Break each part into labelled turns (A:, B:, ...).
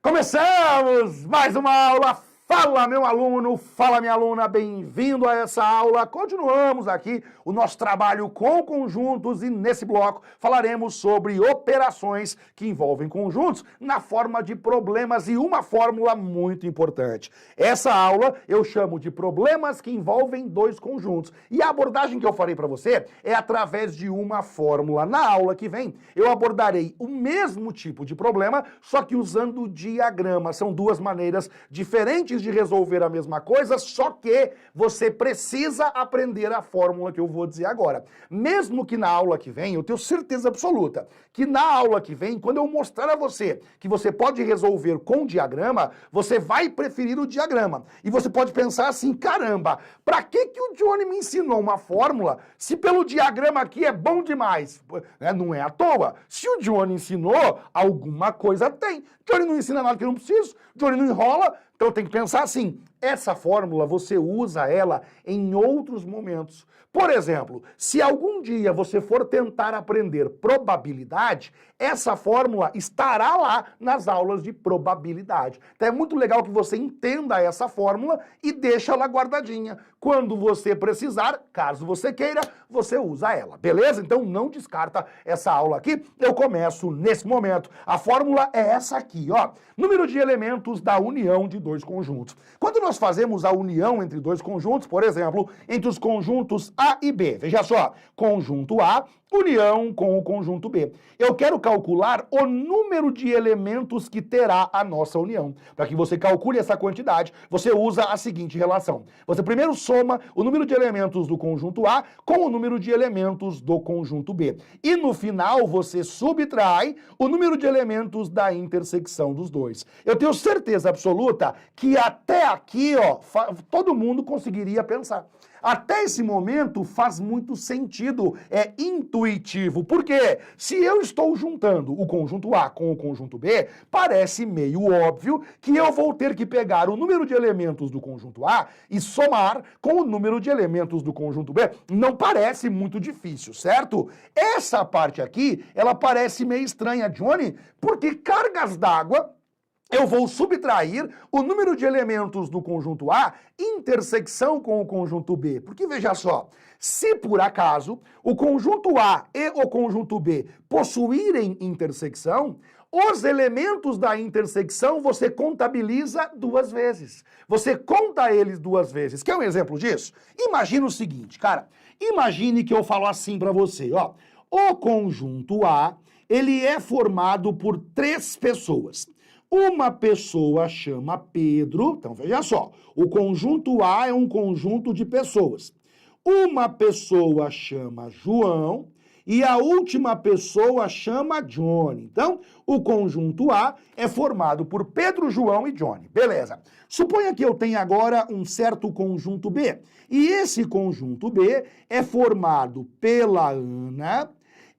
A: Começamos mais uma aula. Fala, meu aluno, fala, minha aluna, bem-vindo a essa aula. Continuamos aqui o nosso trabalho com conjuntos e nesse bloco falaremos sobre operações que envolvem conjuntos na forma de problemas e uma fórmula muito importante. Essa aula eu chamo de problemas que envolvem dois conjuntos e a abordagem que eu farei para você é através de uma fórmula. Na aula que vem eu abordarei o mesmo tipo de problema, só que usando diagrama. São duas maneiras diferentes de resolver a mesma coisa, só que você precisa aprender a fórmula que eu vou dizer agora. Mesmo que na aula que vem, eu tenho certeza absoluta que na aula que vem, quando eu mostrar a você que você pode resolver com diagrama, você vai preferir o diagrama. E você pode pensar assim, caramba, pra que o Johnny me ensinou uma fórmula se pelo diagrama aqui é bom demais? Não é à toa. Se o Johnny ensinou, alguma coisa tem. Johnny não ensina nada que eu não preciso, Johnny não enrola. Então tem que pensar assim, essa fórmula você usa ela em outros momentos. Por exemplo, se algum dia você for tentar aprender probabilidade, essa fórmula estará lá nas aulas de probabilidade. Então é muito legal que você entenda essa fórmula e deixe ela guardadinha. Quando você precisar, caso você queira, você usa ela, beleza? Então não descarta essa aula aqui. Eu começo nesse momento. A fórmula é essa aqui, ó. Número de elementos da união de dois conjuntos. Quando nós fazemos a união entre dois conjuntos, por exemplo, entre os conjuntos A e B, veja só, conjunto A, união com o conjunto B. Eu quero calcular o número de elementos que terá a nossa união. Para que você calcule essa quantidade, você usa a seguinte relação. Você primeiro soma o número de elementos do conjunto A com o número de elementos do conjunto B. E no final você subtrai o número de elementos da intersecção dos dois. Eu tenho certeza absoluta que até aqui, ó, todo mundo conseguiria pensar. Até esse momento faz muito sentido, é intuitivo. Por quê? Se eu estou juntando o conjunto A com o conjunto B, parece meio óbvio que eu vou ter que pegar o número de elementos do conjunto A e somar com o número de elementos do conjunto B. Não parece muito difícil, certo? Essa parte aqui, ela parece meio estranha, Johnny, porque cargas d'água eu vou subtrair o número de elementos do conjunto A intersecção com o conjunto B. Porque veja só, se por acaso o conjunto A e o conjunto B possuírem intersecção, os elementos da intersecção você contabiliza duas vezes. Você conta eles duas vezes. Quer um exemplo disso? Imagina o seguinte, cara. Imagine que eu falo assim pra você, ó. O conjunto A, ele é formado por três pessoas. Uma pessoa chama Pedro, então veja só, o conjunto A é um conjunto de pessoas. Uma pessoa chama João e a última pessoa chama Johnny. Então, o conjunto A é formado por Pedro, João e Johnny. Beleza. Suponha que eu tenha agora um certo conjunto B. E esse conjunto B é formado pela Ana,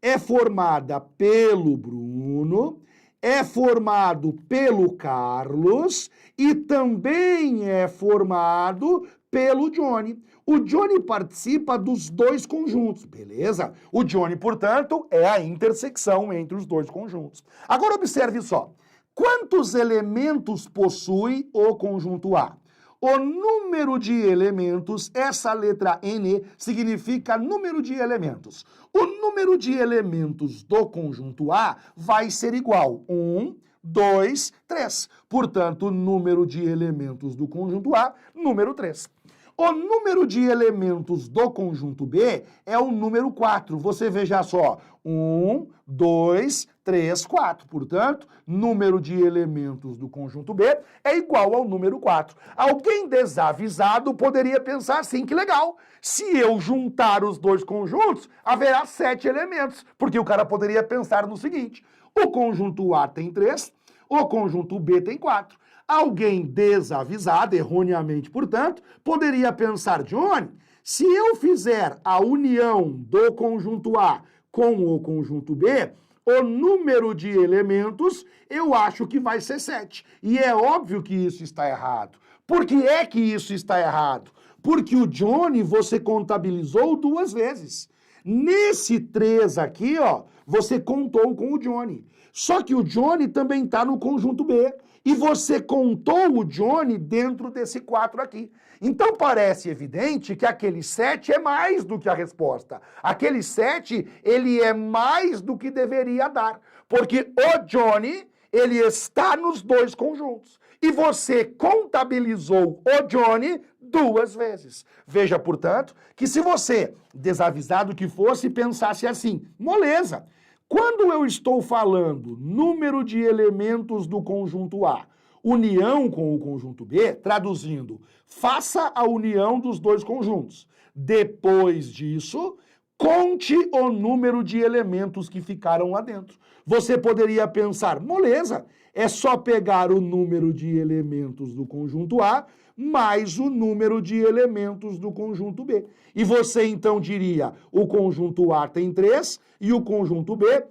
A: é formada pelo Bruno, é formado pelo Carlos e também é formado pelo Johnny. O Johnny participa dos dois conjuntos, beleza? O Johnny, portanto, é a intersecção entre os dois conjuntos. Agora observe só. Quantos elementos possui o conjunto A? O número de elementos, essa letra N significa número de elementos. O número de elementos do conjunto A vai ser igual 1, 2, 3. Portanto, o número de elementos do conjunto A, número 3. O número de elementos do conjunto B é o número 4. Você veja só, 1, 2, 3, 4. Portanto, número de elementos do conjunto B é igual ao número 4. Alguém desavisado poderia pensar assim, que legal. Se eu juntar os dois conjuntos, haverá 7 elementos. Porque o cara poderia pensar no seguinte, o conjunto A tem 3, o conjunto B tem 4. Alguém desavisado, erroneamente, portanto, poderia pensar, Johnny, se eu fizer a união do conjunto A com o conjunto B, o número de elementos eu acho que vai ser 7. E é óbvio que isso está errado. Por que é que isso está errado? Porque o Johnny você contabilizou duas vezes. Nesse 3 aqui, ó, você contou com o Johnny. Só que o Johnny também está no conjunto B. E você contou o Johnny dentro desse 4 aqui. Então parece evidente que aquele 7 é mais do que a resposta. Aquele 7, ele é mais do que deveria dar. Porque o Johnny, ele está nos dois conjuntos. E você contabilizou o Johnny 2 vezes. Veja, portanto, que se você, desavisado que fosse, pensasse assim, moleza, quando eu estou falando número de elementos do conjunto A, união com o conjunto B, traduzindo, faça a união dos dois conjuntos. Depois disso, conte o número de elementos que ficaram lá dentro. Você poderia pensar, moleza, é só pegar o número de elementos do conjunto A mais o número de elementos do conjunto B. E você então diria, o conjunto A tem 3 e o conjunto B,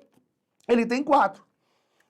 A: ele tem 4.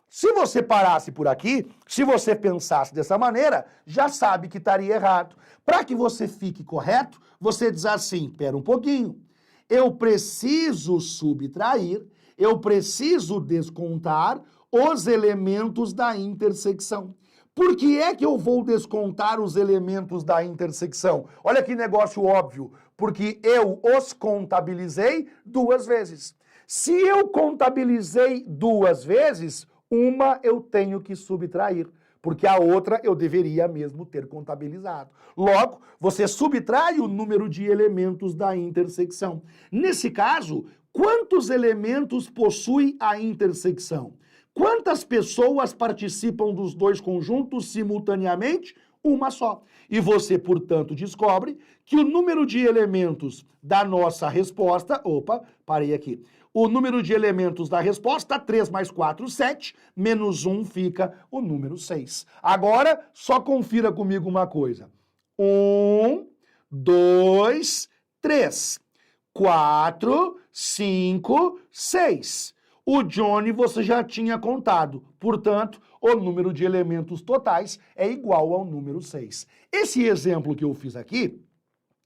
A: Se você parasse por aqui, se você pensasse dessa maneira, já sabe que estaria errado. Para que você fique correto, você diz assim, espera um pouquinho, eu preciso subtrair, eu preciso descontar os elementos da intersecção. Por que é que eu vou descontar os elementos da intersecção? Olha que negócio óbvio, porque eu os contabilizei 2 vezes. Se eu contabilizei 2 vezes, uma eu tenho que subtrair, porque a outra eu deveria mesmo ter contabilizado. Logo, você subtrai o número de elementos da intersecção. Nesse caso, quantos elementos possui a intersecção? Quantas pessoas participam dos dois conjuntos simultaneamente? Uma só. E você, portanto, descobre que o número de elementos da nossa resposta... Opa, parei aqui. O número de elementos da resposta, 3 mais 4, 7, menos 1 fica o número 6. Agora, só confira comigo uma coisa. 1, 2, 3, 4, 5, 6. O Johnny você já tinha contado, portanto, o número de elementos totais é igual ao número 6. Esse exemplo que eu fiz aqui,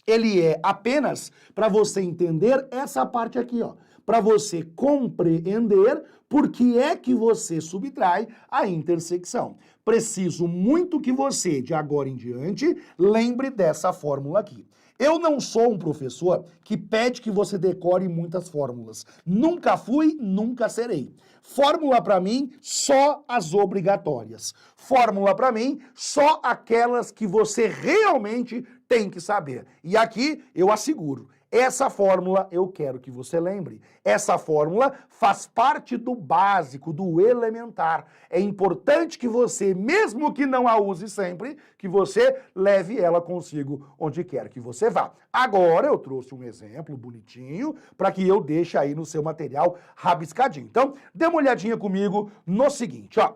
A: ele é apenas para você entender essa parte aqui, ó. Para você compreender por que é que você subtrai a intersecção. Preciso muito que você, de agora em diante, lembre dessa fórmula aqui. Eu não sou um professor que pede que você decore muitas fórmulas. Nunca fui, nunca serei. Fórmula para mim, só as obrigatórias. Fórmula para mim, só aquelas que você realmente tem que saber. E aqui eu asseguro, essa fórmula eu quero que você lembre. Essa fórmula faz parte do básico, do elementar. É importante que você, mesmo que não a use sempre, que você leve ela consigo onde quer que você vá. Agora eu trouxe um exemplo bonitinho para que eu deixe aí no seu material rabiscadinho. Então, dê uma olhadinha comigo no seguinte, ó.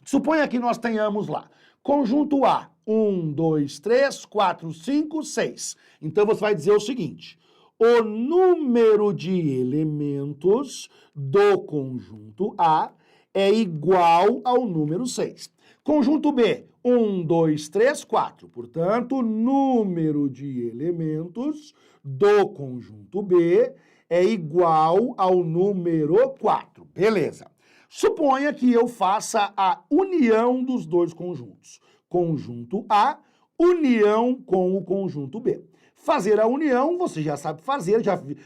A: Suponha que nós tenhamos lá conjunto A, 1, 2, 3, 4, 5, 6. Então você vai dizer o seguinte, o número de elementos do conjunto A é igual ao número 6. Conjunto B, 1, 2, 3, 4. Portanto, o número de elementos do conjunto B é igual ao número 4. Beleza. Suponha que eu faça a união dos dois conjuntos. Conjunto A, união com o conjunto B. Fazer a união, você já sabe fazer,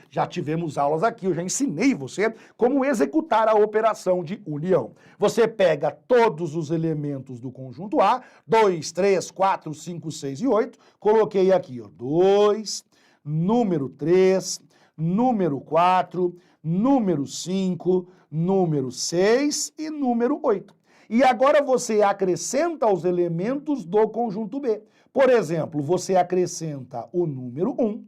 A: já tivemos aulas aqui, eu já ensinei você como executar a operação de união. Você pega todos os elementos do conjunto A, 2, 3, 4, 5, 6 e 8, coloquei aqui, ó, 2, número 3, número 4, número 5, número 6 e número 8. E agora você acrescenta os elementos do conjunto B. Por exemplo, você acrescenta o número 1,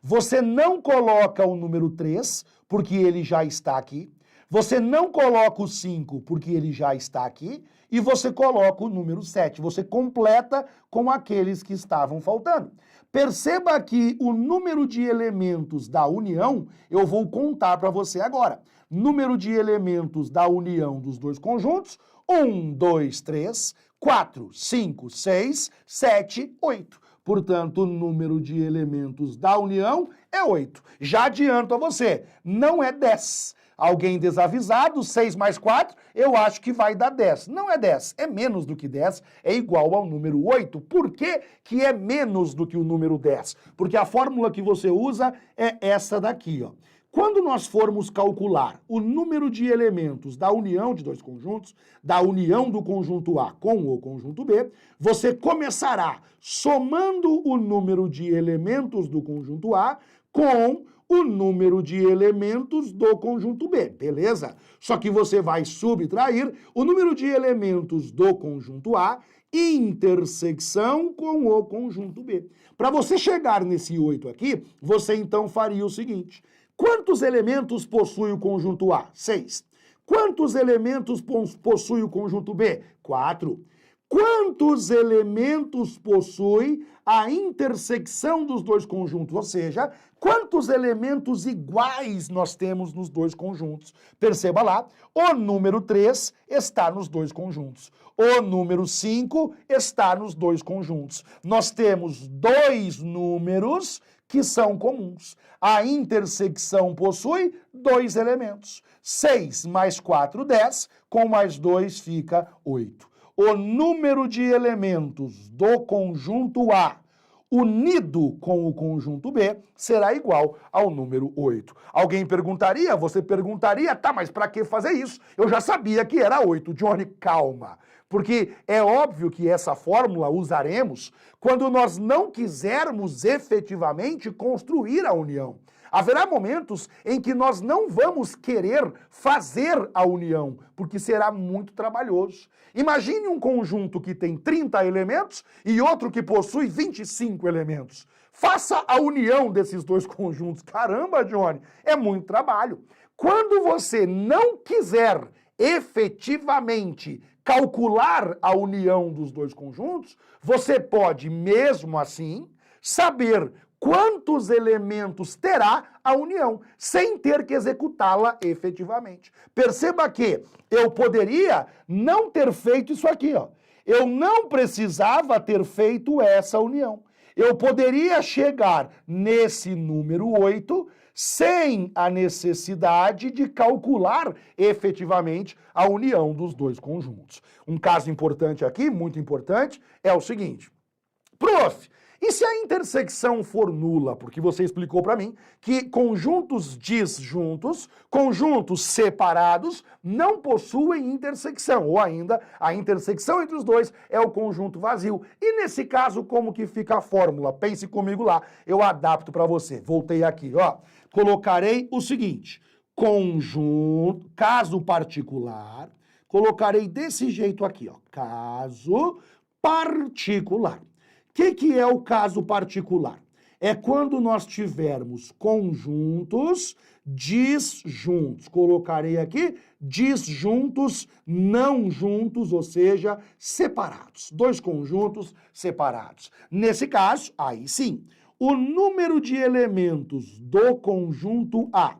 A: você não coloca o número 3, porque ele já está aqui, você não coloca o 5, porque ele já está aqui, e você coloca o número 7. Você completa com aqueles que estavam faltando. Perceba que o número de elementos da união, eu vou contar para você agora. Número de elementos da união dos dois conjuntos, 1, 2, 3, 4, 5, 6, 7, 8. Portanto, o número de elementos da união é 8. Já adianto a você, não é 10. Alguém desavisado, 6 mais 4, eu acho que vai dar 10. Não é 10, é menos do que 10, é igual ao número 8. Por que que é menos do que o número 10? Porque a fórmula que você usa é essa daqui, ó. Quando nós formos calcular o número de elementos da união de dois conjuntos, da união do conjunto A com o conjunto B, você começará somando o número de elementos do conjunto A com o número de elementos do conjunto B, beleza? Só que você vai subtrair o número de elementos do conjunto A intersecção com o conjunto B. Para você chegar nesse 8 aqui, você então faria o seguinte: quantos elementos possui o conjunto A? 6. Quantos elementos possui o conjunto B? 4. Quantos elementos possui a intersecção dos dois conjuntos? Ou seja, quantos elementos iguais nós temos nos dois conjuntos? Perceba lá, o número 3 está nos dois conjuntos. O número 5 está nos dois conjuntos. Nós temos dois números que são comuns. A intersecção possui dois elementos. 6 mais 4, 10, com mais 2 fica 8. O número de elementos do conjunto A unido com o conjunto B será igual ao número 8. Alguém perguntaria, você perguntaria, tá, mas para que fazer isso? Eu já sabia que era 8. Johnny, calma. Porque é óbvio que essa fórmula usaremos quando nós não quisermos efetivamente construir a união. Haverá momentos em que nós não vamos querer fazer a união, porque será muito trabalhoso. Imagine um conjunto que tem 30 elementos e outro que possui 25 elementos. Faça a união desses dois conjuntos. Caramba, Johnny, é muito trabalho. Quando você não quiser efetivamente calcular a união dos dois conjuntos, você pode, mesmo assim, saber quantos elementos terá a união, sem ter que executá-la efetivamente. Perceba que eu poderia não ter feito isso aqui, ó. Eu não precisava ter feito essa união. Eu poderia chegar nesse número 8 sem a necessidade de calcular efetivamente a união dos dois conjuntos. Um caso importante aqui, muito importante, é o seguinte: prof, e se a intersecção for nula? Porque você explicou para mim que conjuntos disjuntos, conjuntos separados, não possuem intersecção, ou ainda a intersecção entre os dois é o conjunto vazio. E nesse caso, como que fica a fórmula? Pense comigo lá, eu adapto para você. Voltei aqui, ó. Colocarei o seguinte: conjunto, caso particular, colocarei desse jeito aqui, ó. Caso particular. O que é o caso particular? É quando nós tivermos conjuntos disjuntos. Colocarei aqui disjuntos não juntos, ou seja, separados. Dois conjuntos separados. Nesse caso, aí sim, o número de elementos do conjunto A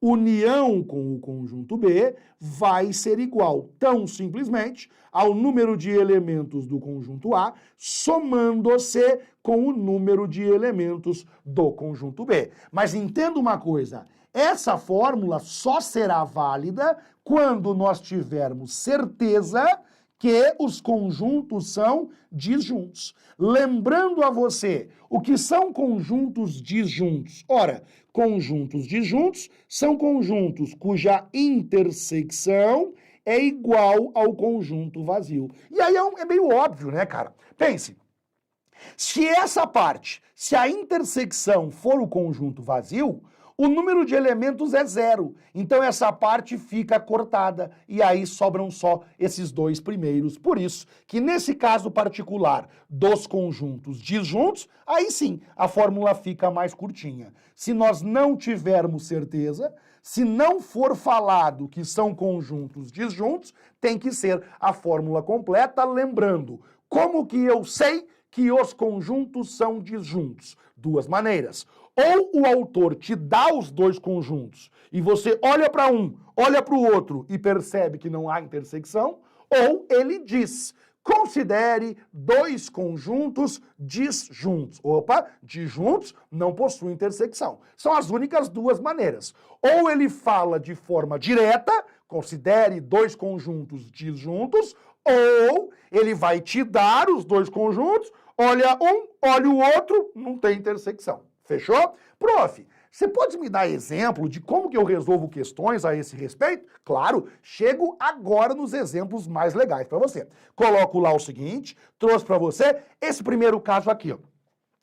A: união com o conjunto B vai ser igual, tão simplesmente, ao número de elementos do conjunto A, somando-se com o número de elementos do conjunto B. Mas entenda uma coisa, essa fórmula só será válida quando nós tivermos certeza que os conjuntos são disjuntos. Lembrando a você, o que são conjuntos disjuntos? Ora, conjuntos disjuntos são conjuntos cuja intersecção é igual ao conjunto vazio. E aí é meio óbvio, né, cara? Pense, se essa parte, se a intersecção for o conjunto vazio, o número de elementos é 0. Então essa parte fica cortada e aí sobram só esses dois primeiros. Por isso que nesse caso particular dos conjuntos disjuntos, aí sim a fórmula fica mais curtinha. Se nós não tivermos certeza, se não for falado que são conjuntos disjuntos, tem que ser a fórmula completa. Lembrando, como que eu sei que os conjuntos são disjuntos? Duas maneiras. Ou o autor te dá os dois conjuntos e você olha para um, olha para o outro e percebe que não há intersecção, ou ele diz Considere dois conjuntos disjuntos. Opa, disjuntos não possuem intersecção. São as únicas duas maneiras. Ou ele fala de forma direta, considere dois conjuntos disjuntos, ou ele vai te dar os dois conjuntos, olha um, olha o outro, não tem intersecção. Fechou? Prof, você pode me dar exemplo de como que eu resolvo questões a esse respeito? Claro, chego agora nos exemplos mais legais para você. Coloco lá o seguinte, trouxe para você esse primeiro caso aqui, ó.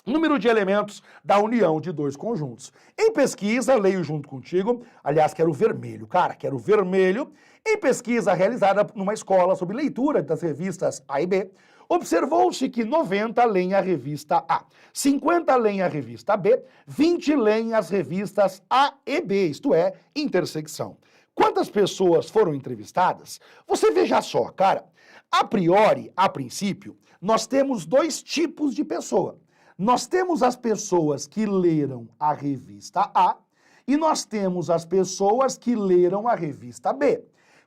A: Número de elementos da união de dois conjuntos. Em pesquisa, leio junto contigo, aliás, quero vermelho, cara, quero vermelho. Em pesquisa realizada numa escola sobre leitura das revistas A e B, observou-se que 90 leem a revista A, 50 leem a revista B, 20 leem as revistas A e B, isto é, intersecção. Quantas pessoas foram entrevistadas? Você veja só, cara, a priori, a princípio, nós temos dois tipos de pessoa. Nós temos as pessoas que leram a revista A e nós temos as pessoas que leram a revista B.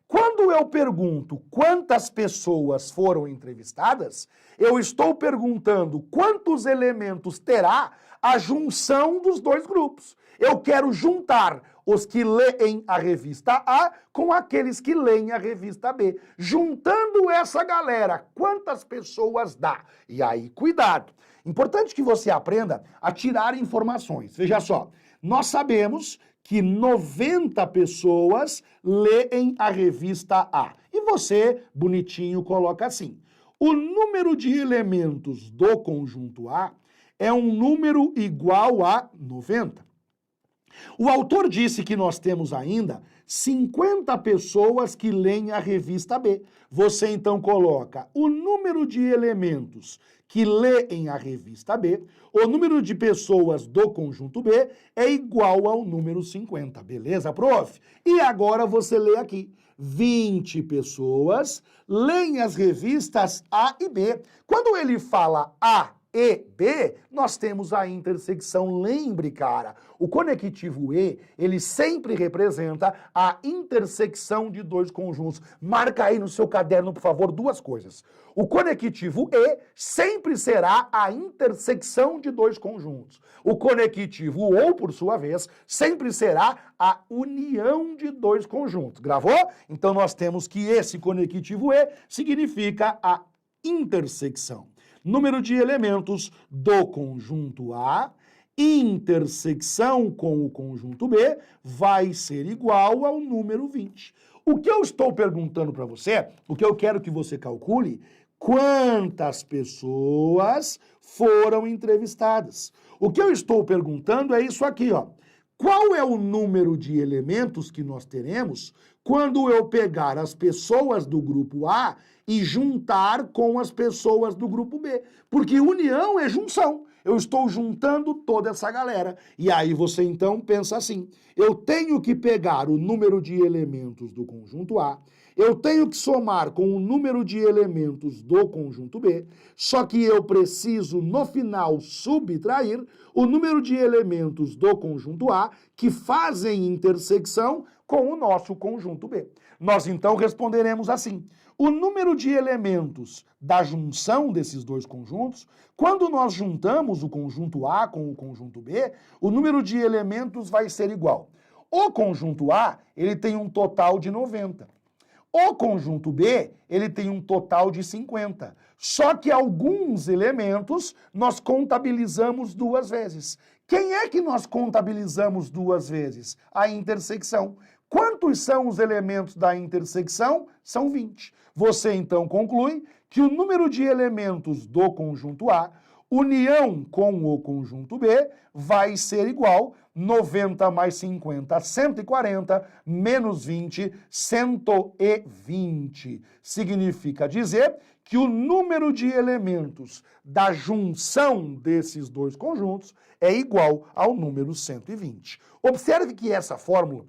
A: Quando eu pergunto quantas pessoas foram entrevistadas, eu estou perguntando quantos elementos terá a junção dos dois grupos. Eu quero juntar os que leem a revista A com aqueles que leem a revista B. Juntando essa galera, quantas pessoas dá? E aí, cuidado. Importante que você aprenda a tirar informações. Veja só, nós sabemos que 90 pessoas leem a revista A. E você, bonitinho, coloca assim. O número de elementos do conjunto A é um número igual a 90. O autor disse que nós temos ainda 50 pessoas que leem a revista B. Você então coloca o número de elementos que leem a revista B, o número de pessoas do conjunto B é igual ao número 50, beleza, prof? E agora você lê aqui, 20 pessoas leem as revistas A e B. Quando ele fala A e B, nós temos a intersecção. Lembre, cara, o conectivo E, ele sempre representa a intersecção de dois conjuntos. Marca aí no seu caderno, por favor, duas coisas. O conectivo E sempre será a intersecção de dois conjuntos. O conectivo OU, por sua vez, sempre será a união de dois conjuntos. Gravou? Então nós temos que esse conectivo E significa a intersecção. Número de elementos do conjunto A, intersecção com o conjunto B, vai ser igual ao número 20. O que eu estou perguntando para você, o que eu quero que você calcule, quantas pessoas foram entrevistadas. O que eu estou perguntando é isso aqui, ó. Qual é o número de elementos que nós teremos quando eu pegar as pessoas do grupo A e juntar com as pessoas do grupo B? Porque união é junção. Eu estou juntando toda essa galera. E aí você então pensa assim, eu tenho que pegar o número de elementos do conjunto A, eu tenho que somar com o número de elementos do conjunto B, só que eu preciso, no final, subtrair o número de elementos do conjunto A que fazem intersecção com o nosso conjunto B. Nós, então, responderemos assim. O número de elementos da junção desses dois conjuntos, quando nós juntamos o conjunto A com o conjunto B, o número de elementos vai ser igual. O conjunto A, ele tem um total de 90. O conjunto B, ele tem um total de 50. Só que alguns elementos nós contabilizamos duas vezes. Quem é que nós contabilizamos duas vezes? A intersecção. Quantos são os elementos da intersecção? São 20. Você então conclui que o número de elementos do conjunto A, união com o conjunto B, vai ser igual 90 mais 50, 140, menos 20, 120. Significa dizer que o número de elementos da junção desses dois conjuntos é igual ao número 120. Observe que essa fórmula,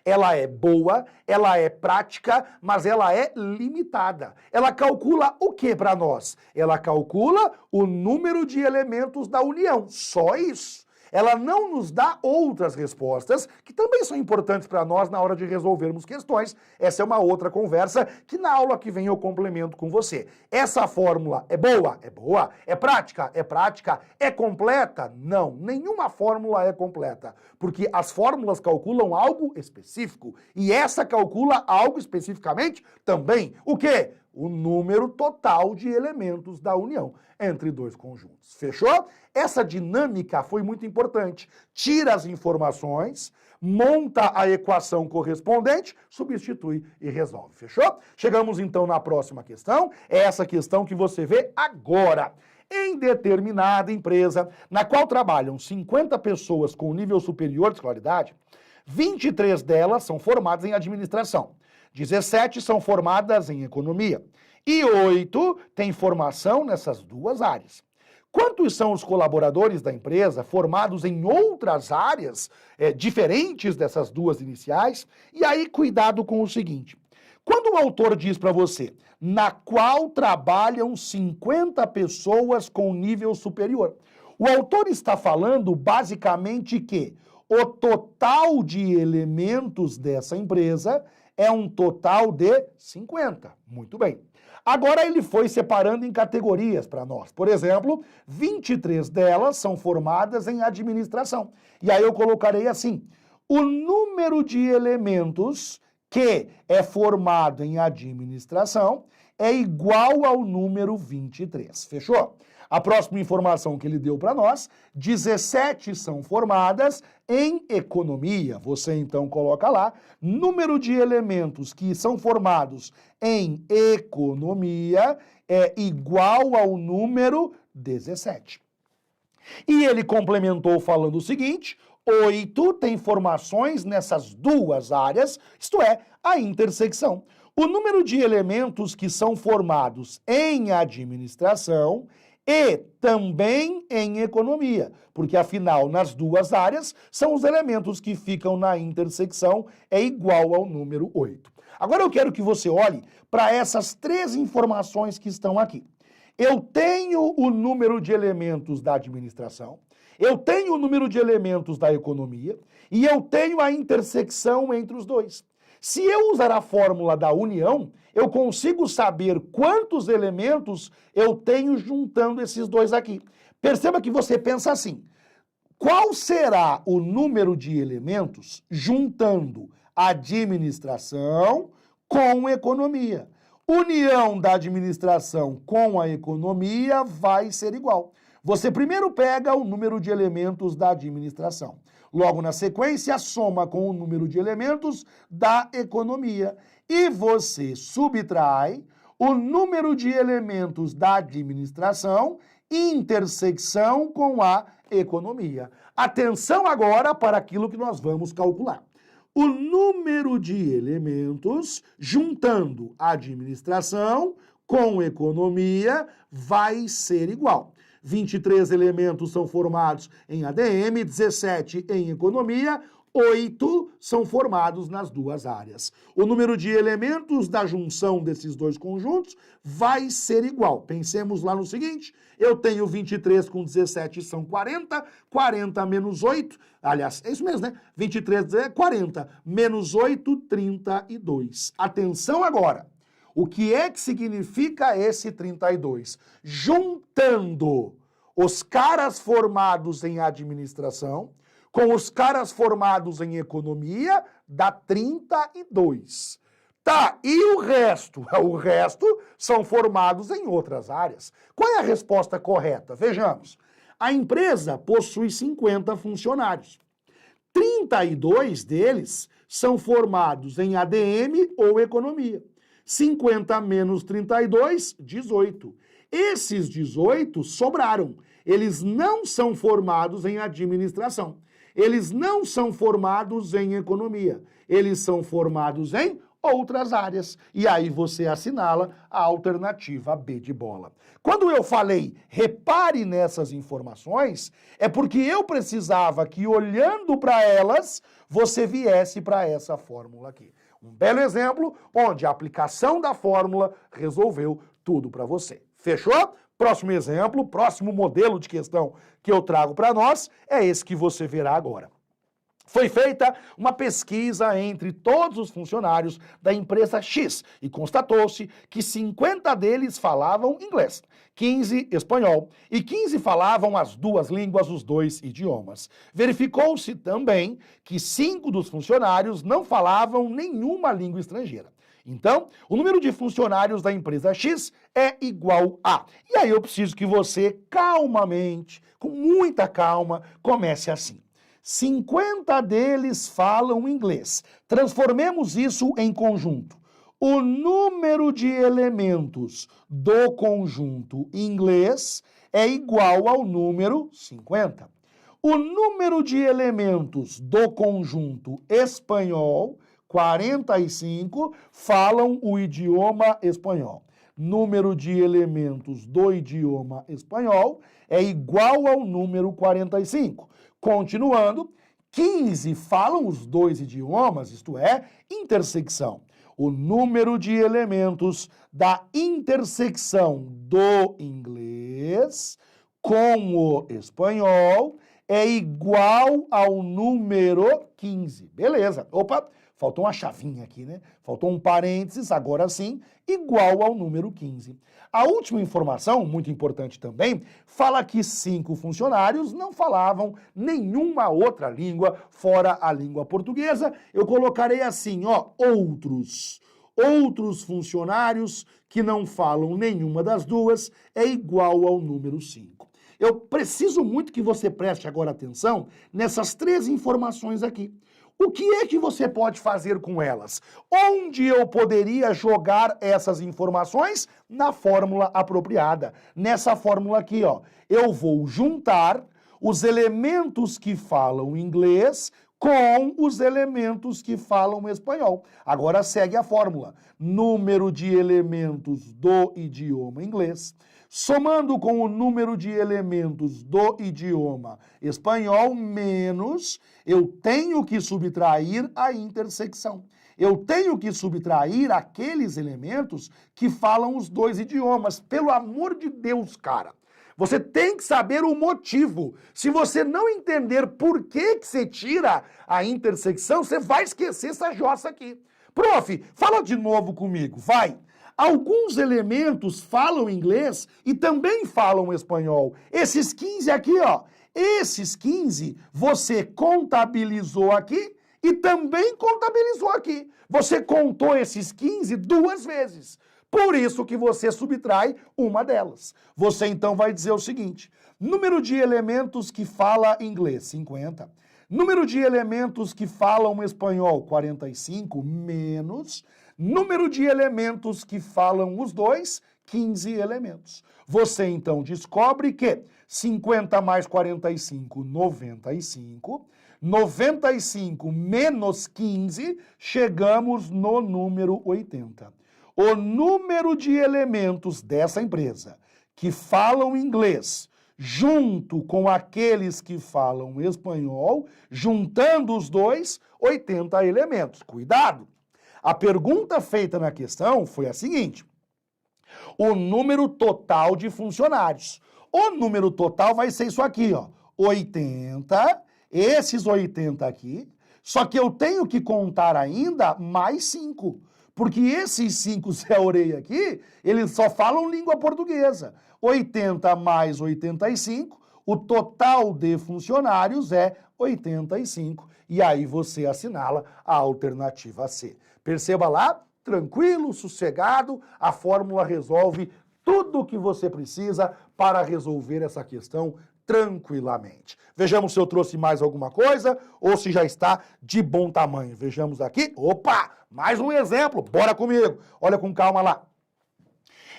A: ela é boa, ela é prática, mas ela é limitada. Ela calcula o que para nós? Ela calcula o número de elementos da união, só isso. Ela não nos dá outras respostas que também são importantes para nós na hora de resolvermos questões. Essa é uma outra conversa que na aula que vem eu complemento com você. Essa fórmula é boa? É boa. É prática? É prática. É completa? Não, nenhuma fórmula é completa, porque as fórmulas calculam algo específico e essa calcula algo especificamente também. O quê? O número total de elementos da união entre dois conjuntos. Fechou? Essa dinâmica foi muito importante. Tira as informações, monta a equação correspondente, substitui e resolve. Fechou? Chegamos então na próxima questão. É essa questão que você vê agora. Em determinada empresa, na qual trabalham 50 pessoas com nível superior de escolaridade, 23 delas são formadas em administração. 17 são formadas em economia e 8 têm formação nessas duas áreas. Quantos são os colaboradores da empresa formados em outras áreas diferentes dessas duas iniciais? E aí, cuidado com o seguinte. Quando o autor diz para você, na qual trabalham 50 pessoas com nível superior, o autor está falando basicamente que o total de elementos dessa empresa é um total de 50. Muito bem. Agora ele foi separando em categorias para nós. Por exemplo, 23 delas são formadas em administração. E aí eu colocarei assim, o número de elementos que é formado em administração é igual ao número 23. Fechou? A próxima informação que ele deu para nós, 17 são formadas em economia. Você então coloca lá, número de elementos que são formados em economia é igual ao número 17. E ele complementou falando o seguinte, 8 tem formações nessas duas áreas, isto é, a intersecção. O número de elementos que são formados em administração e também em economia, porque afinal nas duas áreas são os elementos que ficam na intersecção, é igual ao número 8. Agora eu quero que você olhe para essas três informações que estão aqui. Eu tenho o número de elementos da administração, eu tenho o número de elementos da economia e eu tenho a intersecção entre os dois. Se eu usar a fórmula da união, eu consigo saber quantos elementos eu tenho juntando esses dois aqui. Perceba que você pensa assim, qual será o número de elementos juntando administração com economia? União da administração com a economia vai ser igual. Você primeiro pega o número de elementos da administração. Logo na sequência, soma com o número de elementos da economia. E você subtrai o número de elementos da administração, intersecção com a economia. Atenção agora para aquilo que nós vamos calcular. O número de elementos, juntando administração com economia, vai ser igual. 23 elementos são formados em ADM, 17 em economia, 8 são formados nas duas áreas. O número de elementos da junção desses dois conjuntos vai ser igual. Pensemos lá no seguinte, eu tenho 23 com 17 são 40, 40 menos 8, aliás, é isso mesmo, né? 23 é 40, menos 8, 32. Atenção agora. O que é que significa esse 32? Juntando os caras formados em administração com os caras formados em economia, dá 32. Tá, e o resto? O resto são formados em outras áreas. Qual é a resposta correta? Vejamos. A empresa possui 50 funcionários. 32 deles são formados em ADM ou economia. 50 menos 32, 18. Esses 18 sobraram. Eles não são formados em administração. Eles não são formados em economia. Eles são formados em outras áreas. E aí você assinala a alternativa B de bola. Quando eu falei, repare nessas informações, é porque eu precisava que, olhando para elas, você viesse para essa fórmula aqui. Um belo exemplo onde a aplicação da fórmula resolveu tudo para você. Fechou? Próximo exemplo, próximo modelo de questão que eu trago para nós é esse que você verá agora. Foi feita uma pesquisa entre todos os funcionários da empresa X e constatou-se que 50 deles falavam inglês, 15 espanhol e 15 falavam as duas línguas, os dois idiomas. Verificou-se também que 5 dos funcionários não falavam nenhuma língua estrangeira. Então, o número de funcionários da empresa X é igual a... E aí eu preciso que você, calmamente, com muita calma, comece assim. 50 deles falam inglês. Transformemos isso em conjunto. O número de elementos do conjunto inglês é igual ao número 50. O número de elementos do conjunto espanhol, 45, falam o idioma espanhol. Número de elementos do idioma espanhol é igual ao número 45. Continuando, 15 falam os dois idiomas, isto é, intersecção. O número de elementos da intersecção do inglês com o espanhol é igual ao número 15. Beleza. Opa, faltou uma chavinha aqui, né? Faltou um parênteses, agora sim, igual ao número 15. A última informação, muito importante também, fala que 5 funcionários não falavam nenhuma outra língua fora a língua portuguesa. Eu colocarei assim, ó, outros. Outros funcionários que não falam nenhuma das duas é igual ao número 5. Eu preciso muito que você preste agora atenção nessas 3 informações aqui. O que é que você pode fazer com elas? Onde eu poderia jogar essas informações? Na fórmula apropriada. Nessa fórmula aqui, ó. Eu vou juntar os elementos que falam inglês com os elementos que falam espanhol. Agora segue a fórmula. Número de elementos do idioma inglês, somando com o número de elementos do idioma espanhol, menos, eu tenho que subtrair a intersecção. Eu tenho que subtrair aqueles elementos que falam os dois idiomas. Pelo amor de Deus, cara. Você tem que saber o motivo. Se você não entender por que você tira a intersecção, você vai esquecer essa jossa aqui. Prof, fala de novo comigo, vai. Alguns elementos falam inglês e também falam espanhol. Esses 15 aqui, ó. Esses 15 você contabilizou aqui e também contabilizou aqui. Você contou esses 15 2 vezes. Por isso que você subtrai uma delas. Você então vai dizer o seguinte: número de elementos que fala inglês, 50. Número de elementos que falam espanhol, 45, menos número de elementos que falam os dois, 15 elementos. Você então descobre que 50 mais 45, 95. 95 menos 15, chegamos no número 80. O número de elementos dessa empresa que falam inglês, junto com aqueles que falam espanhol, juntando os dois, 80 elementos. Cuidado! A pergunta feita na questão foi a seguinte: o número total de funcionários. O número total vai ser isso aqui, ó, 80, esses 80 aqui, só que eu tenho que contar ainda mais 5. Porque esses 5 Zé Orelha aqui, eles só falam língua portuguesa. 80 mais 85, o total de funcionários é 85. E aí você assinala a alternativa C. Perceba lá, tranquilo, sossegado, a fórmula resolve tudo o que você precisa para resolver essa questão tranquilamente. Vejamos se eu trouxe mais alguma coisa ou se já está de bom tamanho. Vejamos aqui. Opa! Mais um exemplo. Bora comigo. Olha com calma lá.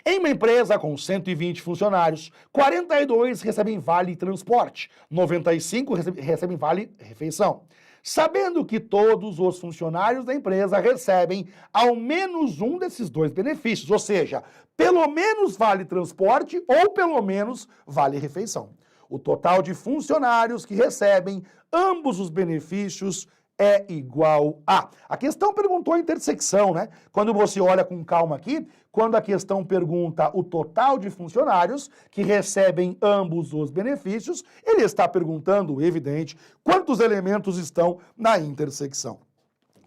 A: Em uma empresa com 120 funcionários, 42 recebem vale transporte, 95 recebem vale refeição. Sabendo que todos os funcionários da empresa recebem ao menos um desses dois benefícios, ou seja, pelo menos vale transporte ou pelo menos vale refeição. O total de funcionários que recebem ambos os benefícios é igual a... A questão perguntou a intersecção, né? Quando você olha com calma aqui, quando a questão pergunta o total de funcionários que recebem ambos os benefícios, ele está perguntando, evidente, quantos elementos estão na intersecção.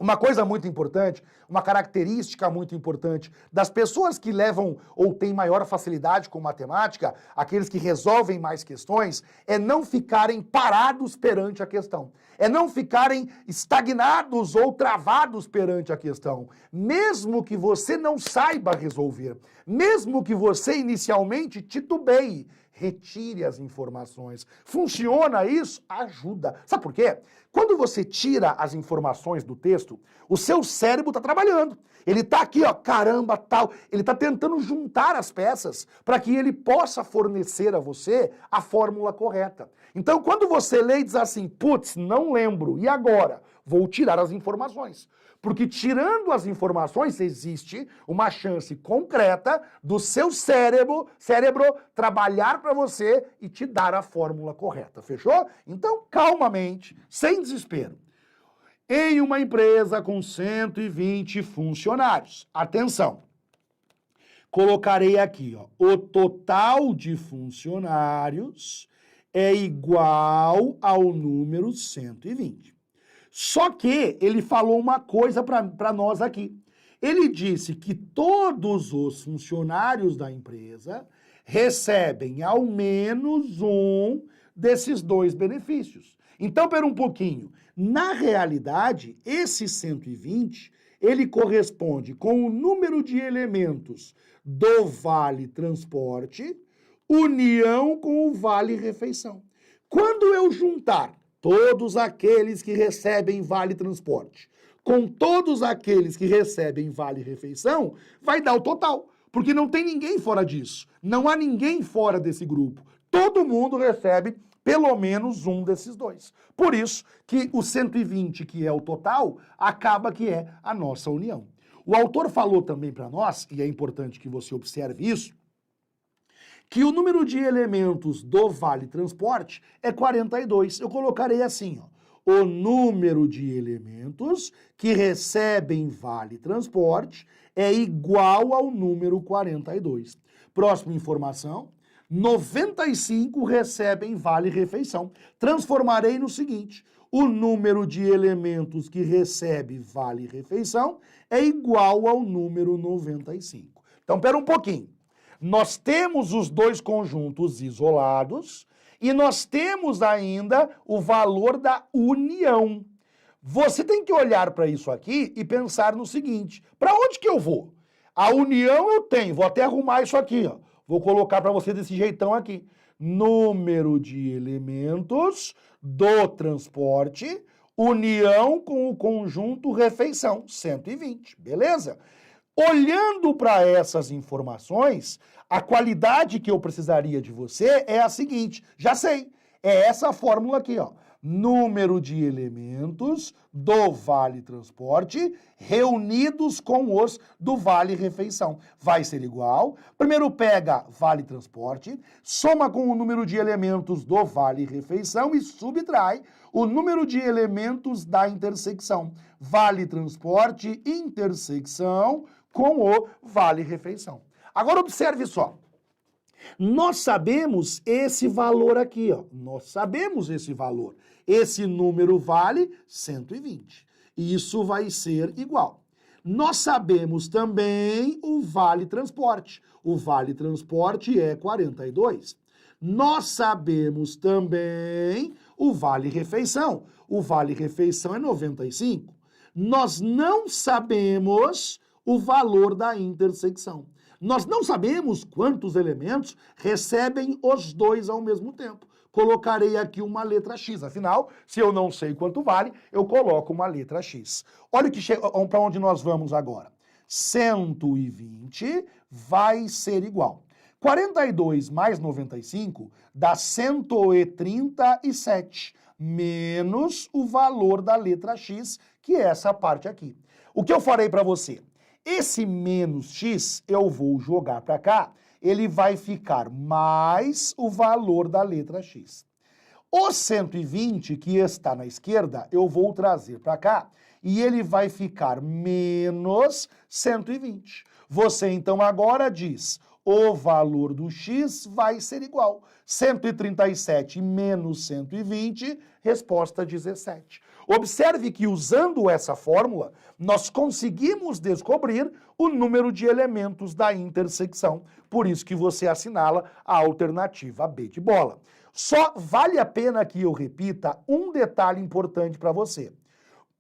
A: Uma coisa muito importante, uma característica muito importante das pessoas que levam ou têm maior facilidade com matemática, aqueles que resolvem mais questões, é não ficarem parados perante a questão. É não ficarem estagnados ou travados perante a questão. Mesmo que você não saiba resolver, mesmo que você inicialmente titubeie, retire as informações. Funciona isso? Ajuda. Sabe por quê? Quando você tira as informações do texto, o seu cérebro está trabalhando. Ele está aqui, ó, caramba, tal. Ele está tentando juntar as peças para que ele possa fornecer a você a fórmula correta. Então, quando você lê e diz assim, putz, não lembro, e agora? Vou tirar as informações. Porque tirando as informações, existe uma chance concreta do seu cérebro trabalhar para você e te dar a fórmula correta, fechou? Então, calmamente, sem desespero. Em uma empresa com 120 funcionários, atenção, colocarei aqui, ó, o total de funcionários é igual ao número 120. Só que ele falou uma coisa para nós aqui. Ele disse que todos os funcionários da empresa recebem ao menos um desses dois benefícios. Então, pera um pouquinho. Na realidade, esse 120, ele corresponde com o número de elementos do Vale Transporte, união com o Vale Refeição. Quando eu juntar todos aqueles que recebem Vale Transporte com todos aqueles que recebem Vale Refeição, vai dar o total. Porque não tem ninguém fora disso. Não há ninguém fora desse grupo. Todo mundo recebe pelo menos um desses dois. Por isso que o 120, que é o total, acaba que é a nossa união. O autor falou também para nós, e é importante que você observe isso, que o número de elementos do Vale Transporte é 42. Eu colocarei assim, ó. O número de elementos que recebem Vale Transporte é igual ao número 42. Próxima informação, 95 recebem Vale Refeição. Transformarei no seguinte, o número de elementos que recebe Vale Refeição é igual ao número 95. Então, pera um pouquinho. Nós temos os dois conjuntos isolados e nós temos ainda o valor da união. Você tem que olhar para isso aqui e pensar no seguinte, para onde que eu vou? A união eu tenho, vou até arrumar isso aqui, ó. Vou colocar para você desse jeitão aqui. Número de elementos do transporte, união com o conjunto refeição, 120, beleza? Olhando para essas informações, a qualidade que eu precisaria de você é a seguinte, já sei, é essa fórmula aqui, ó. Número de elementos do Vale Transporte reunidos com os do Vale Refeição. Vai ser igual, primeiro pega Vale Transporte, soma com o número de elementos do Vale Refeição e subtrai o número de elementos da intersecção. Vale Transporte, intersecção com o Vale Refeição. Agora observe só. Nós sabemos esse valor aqui, ó. Nós sabemos esse valor. Esse número vale 120. Isso vai ser igual. Nós sabemos também o Vale Transporte. O Vale Transporte é 42. Nós sabemos também o Vale Refeição. O Vale Refeição é 95. Nós não sabemos o valor da intersecção. Nós não sabemos quantos elementos recebem os dois ao mesmo tempo. Colocarei aqui uma letra X. Afinal, se eu não sei quanto vale, eu coloco uma letra X. Olha para onde nós vamos agora. 120 vai ser igual. 42 mais 95 dá 137, menos o valor da letra X, que é essa parte aqui. O que eu farei para você? Esse menos x eu vou jogar para cá, ele vai ficar mais o valor da letra x. O 120 que está na esquerda, eu vou trazer para cá e ele vai ficar menos 120. Você então agora diz, o valor do x vai ser igual. 137 menos 120, resposta 17. Observe que usando essa fórmula, nós conseguimos descobrir o número de elementos da intersecção. Por isso que você assinala a alternativa B de bola. Só vale a pena que eu repita um detalhe importante para você.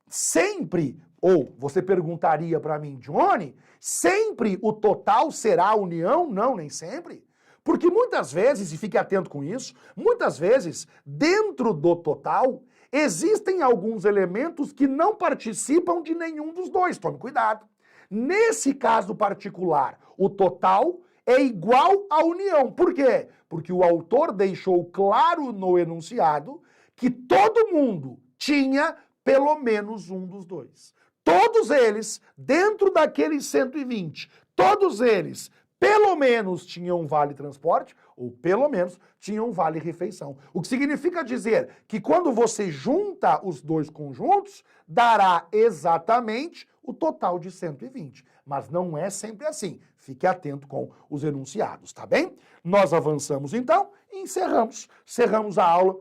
A: Sempre, ou você perguntaria para mim, Johnny, sempre o total será a união? Não, nem sempre. Porque muitas vezes, e fique atento com isso, muitas vezes, dentro do total, existem alguns elementos que não participam de nenhum dos dois. Tome cuidado. Nesse caso particular, o total é igual à união. Por quê? Porque o autor deixou claro no enunciado que todo mundo tinha pelo menos um dos dois. Todos eles, dentro daqueles 120, todos eles, pelo menos tinham vale transporte, ou pelo menos tinham vale refeição. O que significa dizer que quando você junta os dois conjuntos, dará exatamente o total de 120. Mas não é sempre assim. Fique atento com os enunciados, tá bem? Nós avançamos então e encerramos. Encerramos a aula,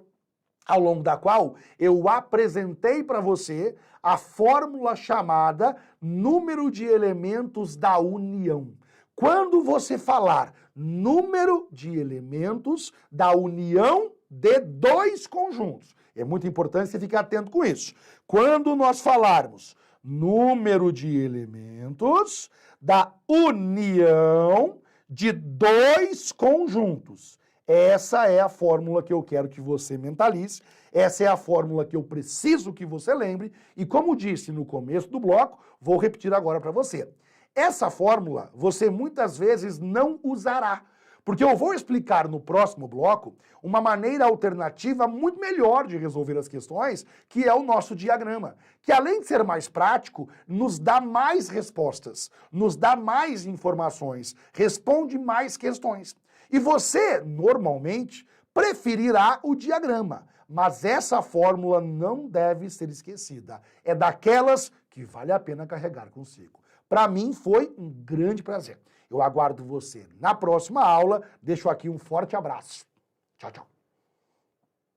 A: ao longo da qual eu apresentei para você a fórmula chamada número de elementos da união. Quando você falar número de elementos da união de dois conjuntos, é muito importante você ficar atento com isso. Quando nós falarmos número de elementos da união de dois conjuntos, essa é a fórmula que eu quero que você mentalize, essa é a fórmula que eu preciso que você lembre, e como disse no começo do bloco, vou repetir agora para você. Essa fórmula você muitas vezes não usará, porque eu vou explicar no próximo bloco uma maneira alternativa muito melhor de resolver as questões, que é o nosso diagrama, que além de ser mais prático, nos dá mais respostas, nos dá mais informações, responde mais questões. E você, normalmente, preferirá o diagrama, mas essa fórmula não deve ser esquecida. É daquelas que vale a pena carregar consigo. Para mim foi um grande prazer. Eu aguardo você na próxima aula. Deixo aqui um forte abraço. Tchau, tchau.